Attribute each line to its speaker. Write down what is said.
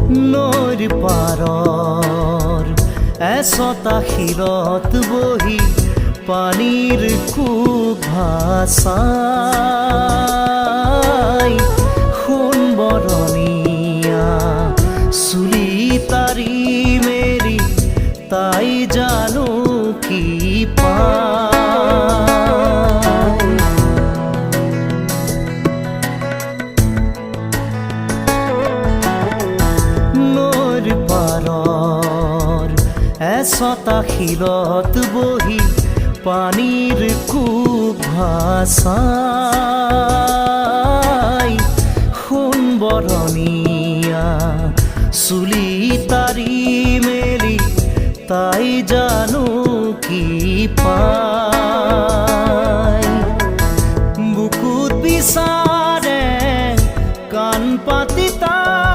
Speaker 1: নৈৰ পাৰৰ এচটা শিৰত বহি পানীৰ কোব ভাচাই সোণ বৰণীয়া চুলি তাৰি মেলি তাই জানো কি পায়। নৈৰ পাৰৰ এচটা শিলত বহি পানীৰ কোব ভাচাই সোণ বৰণীয়া চুলি তাৰি মেলি তাই জানো কি পায়।